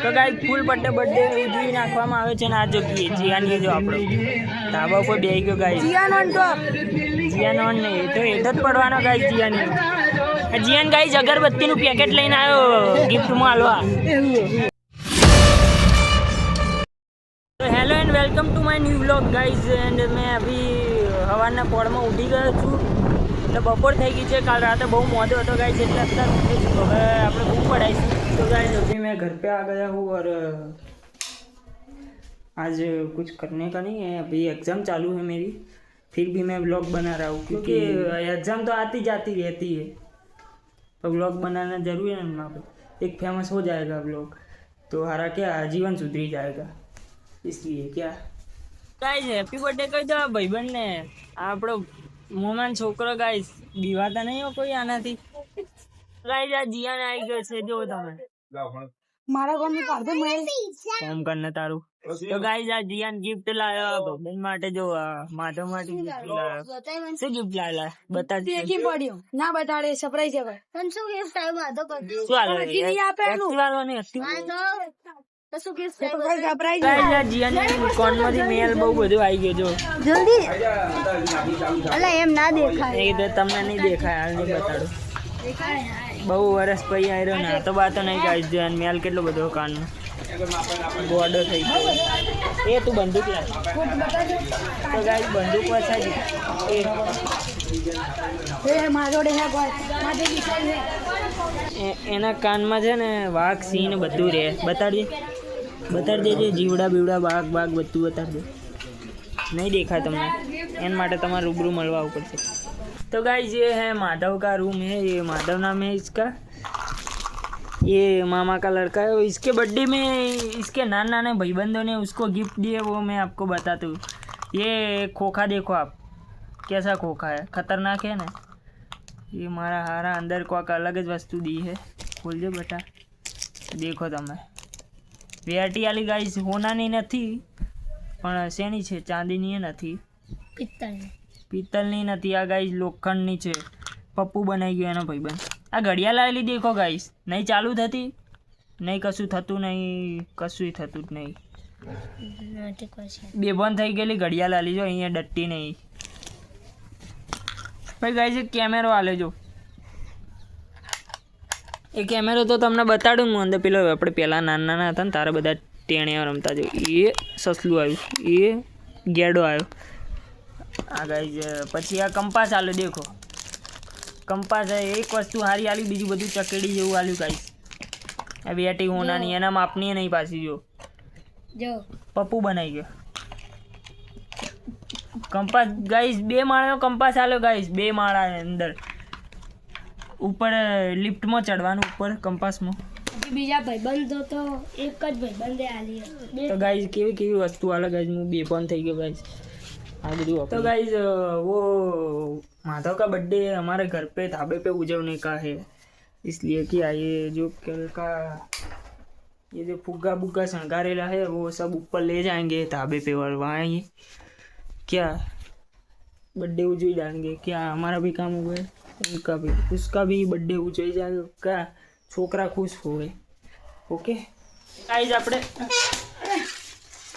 તો ગાઈસ ફૂલ બર્થડે ઉજવી નાખવામાં આવે છે ને આ જો જીયાની જો આપણો ધાબા ઉપર બેહી ગયો ગાઈસ જીયાનો ને તો હેઠ જ પડવાનો ગાઈસ જીયાન ગાઈસ અગરબત્તીનું પેકેટ લઈને આવ્યો ગિફ્ટમાં હાલવા. तो hello and welcome to my new vlog guys and मैं अभी સવારના પોળમાં ઉઠી ગયો છું એટલે બપોર થઈ ગઈ છે. કાલ રાતે બહુ મોડો હતો गाइस એટલે અત્યારે ઉઠે છું. હવે આપણે બહુ પડાઈશું. तो गाइस अभी मैं घर पे आ गया हूँ और आज कुछ करने का नहीं है. अभी एग्ज़ाम चालू है मेरी, फिर भी मैं व्लॉग बना रहा हूँ क्योंकि एग्ज़ाम तो आती जाती रहती है, तो व्लॉग बनाना ज़रूरी है ना. एक फेमस हो जाएगा व्लॉग तो हमारा क्या जीवन सुधरी जाएगा, इसलिए क्या गाइस हैप्पी बर्थडे કહી દો ભાઈબંધ ને. આપણો મોમાન છોકરો ગાઈસ બીવાતા નહીં હો કોઈ આનાથી. ગાઈસ આ જીયાન આવી ગયો છે જો તમે મારા ગામ નું કાઢ દે મેં કામ કરને તારું. તો ગાઈસ આ જીયાન ગિફ્ટ લાવ્યો ભાઈબંધ માટે. જો માધવ માટે ગિફ્ટ લાવ્યો. શું ગિફ્ટ લાવ્યા બતાડ દે. કેમ પડ્યો ના બતાડે સરપ્રાઈઝ છે ભાઈ. તને શું ગિફ્ટ આવ્યો માધવ પર શું આલો એક્ટિવ વાળો ને એક્ટિવ મેલ બહુ બધું આવી ગયો જો જલ્દી એમ ના દેખાય તમને નહીં દેખાય. હાલ નહીં બતાડો બહુ વર્ષ પછી આવ્યો ને તો બાતો નહીં ગાય. મેલ કેટલો બધો કાનનો ગોડો થઈ ગયો. એ તું બંદૂક લાવ તો ગાય બંદૂક વસાજી એના કાનમાં છે ને વાઘ સિંહ ને બધું રહે. બતાડી દેજે જીવડા બીવડા બાઘ બધું બતાડી દે. नहीं देखा तुमने एन माटे तुम्हारे रूबरू मलवा ऊपर से. तो गाइस ये है माधव का रूम है. ये माधव नाम है इसका. ये मामा का लड़का है. इसके बर्थडे में इसके नाने भाईबंधों ने उसको गिफ्ट दिए, वो मैं आपको बताता हूँ. ये खोखा देखो आप कैसा खोखा है, खतरनाक है ना. ये मारा हारा अंदर को अलग ज वस्तु दी है. खोल दे बेटा देखो तमे. वेरायटी वाली गाइस होनानी नहीं પણ શેની છે, ચાંદીની નથી, પિત્તળની નથી. આ ગાઈસ લોખંડની છે. પપ્પુ બનાવી ગયો એનો ભાઈબંધ. આ ઘડિયાળ લાવેલી દેખો ગાઈસ. નહીં ચાલુ થતી, નહીં કશું થતું, નહીં કશું થતું જ નહીં. બેભાન થઈ ગયેલી ઘડિયાળ લાવી જો. અહીંયા ડટ્ટી નહીં ભાઈ. ગાઈસ એક કેમેરો આલે જો. એ કેમેરો તો તમને બતાડું હું અંદર. પેલો આપણે પહેલાં નાના હતા ને તારે બધા ટેણિયા રમતા જો. એ સસલું આવ્યું, એ ગેડો આવ્યો. આ ગાઈસ પછી આ કંપાસ આલ્યો દેખો. કંપાસ એક વસ્તુ સારી આલી, બીજું બધું ચકેડી જેવું આલ્યું ગાઈસ. આ બેટી હોનાની એના માપની નહીં પાછી જો પપ્પુ બનાવી ગયો. કંપાસ ગાઈસ 2 માળાનો કંપાસ આલ્યો ગાઈસ. 2 માળા અંદર ઉપર લિફ્ટમાં ચડવાનું ઉપર કંપાસમાં. બીજા ભાઈબંધો તો એક જ ભાઈબંધે આલી. તો ગાઈસ કેવી વસ્તુ આલે ગાઈસ. હું બેફોન થઈ ગયો गाइस આ બધું. तो गाइस वो माधव का बर्थडे हमारे घर पे ढाबे पे उजवने का है, इसलिए कि ये जो कल का ये जो फुग्गा बुग्गा शंगारेला है वो सब ऊपर ले जाएंगे ढाबे पे और वहाँ ये क्या बर्थडे उजवी डालेंगे. क्या हमारा भी काम हो गया, उनका भी, उसका भी बर्थडे उजवी जाएगा. क्या छोकरा खुश हो गए. ओके गाइस આપણે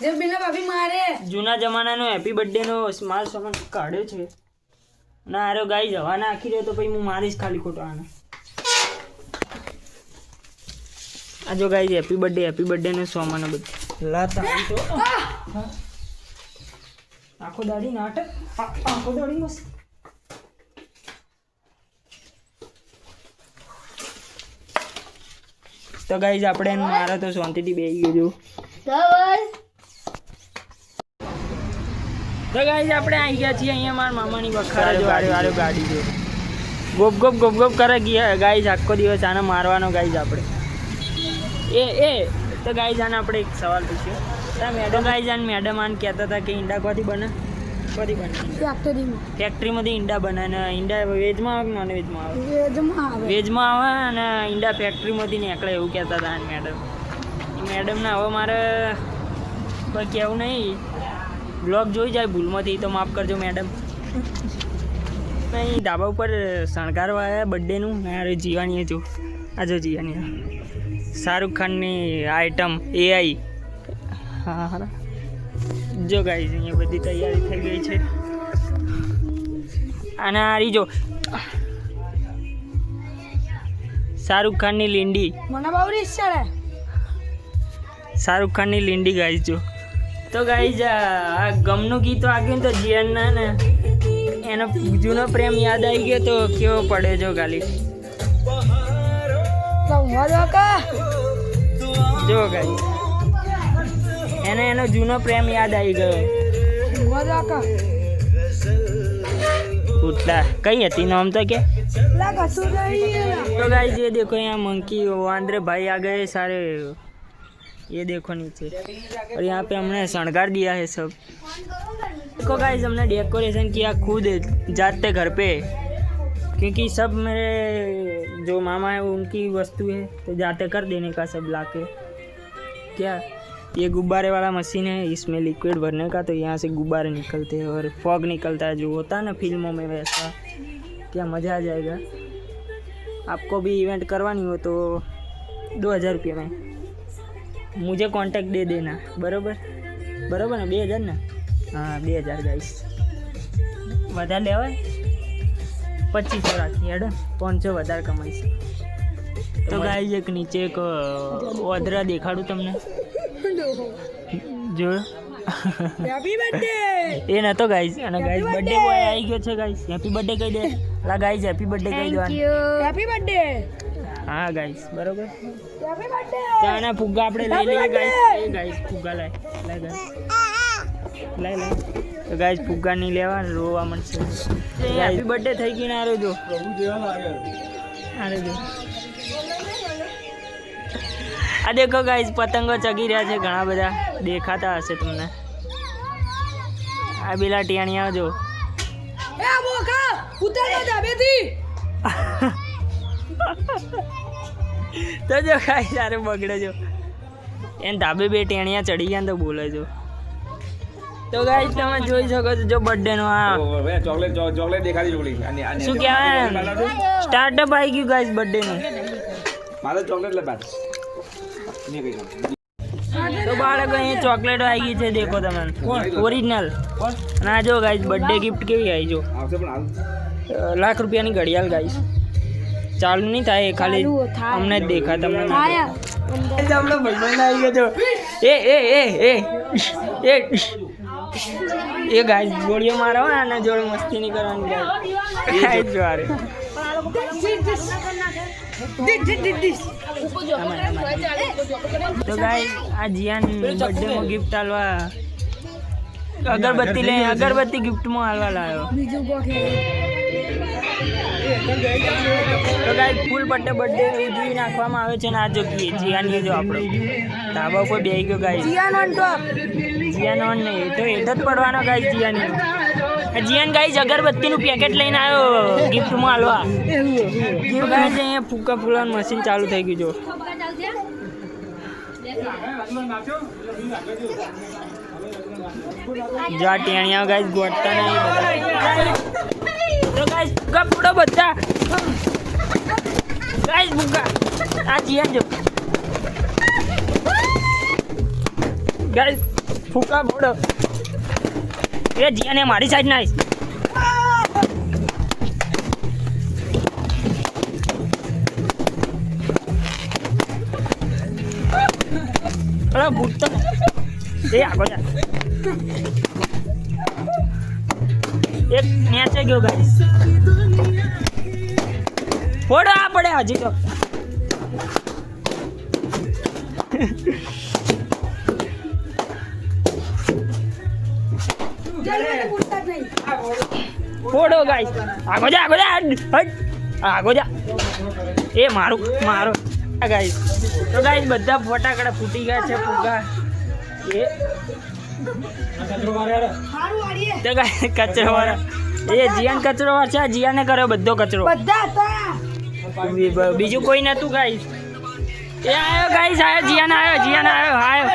જે બિલા ભાભી મારે જૂના જમાનાનો હેપી બર્થડેનો સ્માલ સામાન કાઢ્યો છે ના. આરો ગાઈસ હવા નાખી રહ્યો તો પછી હું મારીશ ખાલી ખોટો આને. આ જો ગાઈસ હેપી બર્થડેનો સામાન બધું લાતા તો આખો દાડી નાટક, આખો દાડી મસ્ત. તો ગાઈસ આપણે મારા તો શાંતિથી બેસી ગયો જો. તો ગાઈસ આપણે આવી ગયા છીએ અહીંયા મારા મામાની વખારે જો. આરે ગાડી જો ગોપ ગોપ કરે ગયા ગાઈસ. આખો દિવસ આને મારવાનો ગાઈસ આપણે. એ તો ગાઈસ આને આપણે એક સવાલ પૂછ્યો. મેડમ ગાઈસ આને મેડમ આને કહેતા હતા કે ઈંડા કોથી બને? ફેક્ટરીમાંથી ઈંડા બને. ને ઈંડા વેજમાં આવે કે નોન વેજમાં આવે? વેજમાં આવે. અને ઈંડા ફેક્ટરીમાંથી નીકળે એવું કહેતા હતા મેડમ. મેડમને હવે મારે કોઈ કહેવું નહીં. બ્લોગ જોઈ જાય ભૂલમાંથી તો માફ કરજો મેડમ. અહીં ધાબા ઉપર શણગારવા આવ્યા બર્થડેનું. મારે જીવાની જો આ જો જીયાની શાહરુખ ખાનની આઈટમ AI. હા હા જો ગાઈઝ અહીંયા બધી તૈયારી થઈ ગઈ છે. અને આ રીજો શાહરુખ ખાનની લીંડી. મને બહુ રીસ ચડે. શાહરુખ ખાનની લીંડી ગાઈઝ જો. તો ગાઈઝ આ ગમનું ગીત વાગ્યું તો જીયાનના ને એનો જૂનો પ્રેમ યાદ આવી ગયો તો કેવો પડે જો ગાલી. જો ગાઈઝ એને એનો જૂનો પ્રેમ યાદ આવી ગયો. उठला कहीं હતી नाम तो क्या तो गाइस ये देखो यहाँ मंकी वांद्रे भाई आ गए सारे. ये देखो नीचे और यहाँ पे हमने शृंगार दिया है सब. देखो गाइस हमने डेकोरेशन किया खुद जाते घर पे क्योंकि सब मेरे जो मामा है उनकी वस्तु है तो जाते कर देने का सब लाके. क्या ये गुब्बारे वाला मशीन है इसमें लिक्विड भरने का तो यहाँ से गुब्बारे निकलते हैं और फॉग निकलता है जो होता है ना फिल्मों में वैसा. क्या मज़ा आ जाएगा. आपको भी इवेंट करवानी हो तो 2000 रुपये में मुझे कांटेक्ट दे देना. बराबर बराबर ना 2000 ना. हाँ 2000 गाइस વધારે લેવાય 2500 રાખી હેડો 500 વધારે કમાઈશ. તો ગાઈસ એક નીચે એક ઓદરા દેખાડું તમને જો. હેપી બર્થડે એ નતો ગાઈસ અને ગાઈસ બર્થડે બોય આવી ગયો છે ગાઈસ. હેપી બર્થડે કહી દે લા ગાઈસ. હેપી બર્થડે કહી દેવાનું. Happy birthday. હા ગાઈસ બરોબર. Happy birthday. ચાના ફુગ્ગા આપણે લઈ લઈએ ગાઈસ. એ ગાઈસ ફુગ્ગા લાય ગાઈસ લાય. તો ગાઈસ ફુગ્ગા નહીં લેવા રોવા મળશે. હેપી બર્થડે થઈ ગઈ ને આરે જો પ્રભુ જેવા લાગે. આરે જો આ દેખો ગાઈસ પતંગો ચગી રહ્યા છે ઘણા બધા દેખાતા હશે તમને. આ પેલા ટિયાણિયા જો એ મોકા ઉતરવા ધાબેથી. તો જો ગાઈસ સારે બગડે જો એને ધાબે બે ટેણિયા ચડી ગયા તો બોલે જો. તો ગાઈસ તમે જોઈ શકો છો જો બર્થડે નો આ ચોકલેટ દેખાડી જોડી શું કહેવાય સ્ટાર્ટઅપ આવી ગયું ગાઈસ બર્થડે નું. મારે ચોકલેટ લે બાદ તો બાળકો અહીં ચોકલેટ આવી ગઈ છે દેખો તમે ઓરિજિનલ. અને આ જો ગાઈસ બર્થડે ગિફ્ટ કેવી આવી જો આવશે પણ હાલ લાખ રૂપિયાની ઘડિયાળ ગાઈસ. ચાલુ નહીં થાય ખાલી અમને જ દેખા તમને. આપણો ભાઈબંધ આવી ગયો જો. એ ગાઈસ ગોળીઓ મારો અને જોડે મસ્તી નહીં કરવાની ગાઈસ. જો આરે તો ગાઈસ આ જીયાન બર્થડે માં ગિફ્ટ આલવા અગરબત્તી લે અગરબત્તી ગિફ્ટ માં આલવા લાવ્યો. તો ગાઈસ ફૂલ બર્થડે ઉજવી નાખવામાં આવે છે ને આ જો જીયાન જો આપણો ધાબા ઉપર બેહી ગયો ગાઈસ. જીયાન ઓન નહીં તો હેઠ જ પડવાનો ગાઈસ. જીયાન ગાઈસ અગરબત્તીનું પેકેટ લઈને આવ્યો ગિફ્ટમાં આલવા. ગિફ્ટ ગાઈસ અહીંયા ફૂકા ફૂલાનું મશીન ચાલુ થઈ ગયું જો. જા ટેણિયા ગાઈસ ગોટતા નહીં બધા. તો ગાઈસ ફૂકા ફૂડો બધા ગાઈસ ફૂકા. આ જીયાન જો ગાઈસ ફૂકા ફૂડો. એ જીયાને મારી સાઈડ નાઈસ. અરે ભૂત એ આગળ જા. એક નેચે ગયો ગાઈસ. ફોડો આ પડે હજી તો. ફોડો ગાઈસ. આગો જા આગો જા હટ આગો જા. એ મારું મારો ગાઈસ. તો ગાઈસ બધા ફટાકડા ફૂટી ગયા છે ફૂગા. એ તો ગાઈસ કચરો વાળા એ જીયાન કચરો વાર છે. જીયાને કર્યો બધો કચરો. બીજું કોઈ નતું ગાઈસ. એ આવ્યો ગાઈસ આવ્યો જીયાન આવ્યો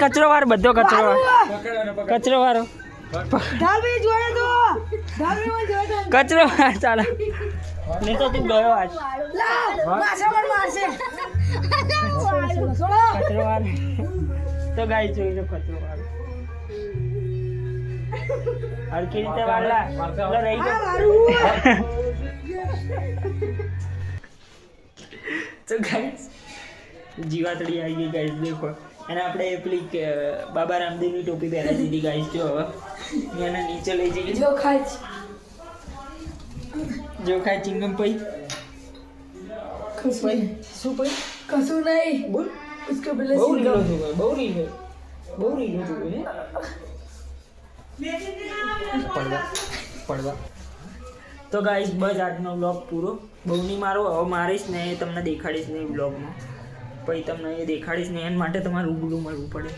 કચરો વાર બધો કચરો વાળો કચરો વાર ચાલો નહીં તો તું ગયો આજ માછા પણ મારશે છોડો કચરો વાર તો ગાય જોઈ લો કચરો વાર હરકી રીતે વાળલા એટલે રહી ગયો તો ગાઈસ જીવાતડી આવી ગઈ ગાઈસ દેખો અને આપણે પેલી બાબા રામદેવની ટોપી પહેરાવી દીધી ગાઈસ જો હવે એને નીચે લઈ જઈએ જો ખાય છે. જો ખાય ચિંગમ પઈ કશું નહીં. શું પઈ કશું નહીં બોલ उसके पहले બહુ રીલો सिंगम છું બહુ રીલો છું હે પડવા તો ગાઈસ બસ આજનો બ્લોગ પૂરો બહુ નહીં મારો હવે મારીશ ને એ તમને દેખાડીશ નહીં બ્લોગમાં પછી તમને એ દેખાડીશ ને એના માટે તમારે રૂબરૂ મળવું પડે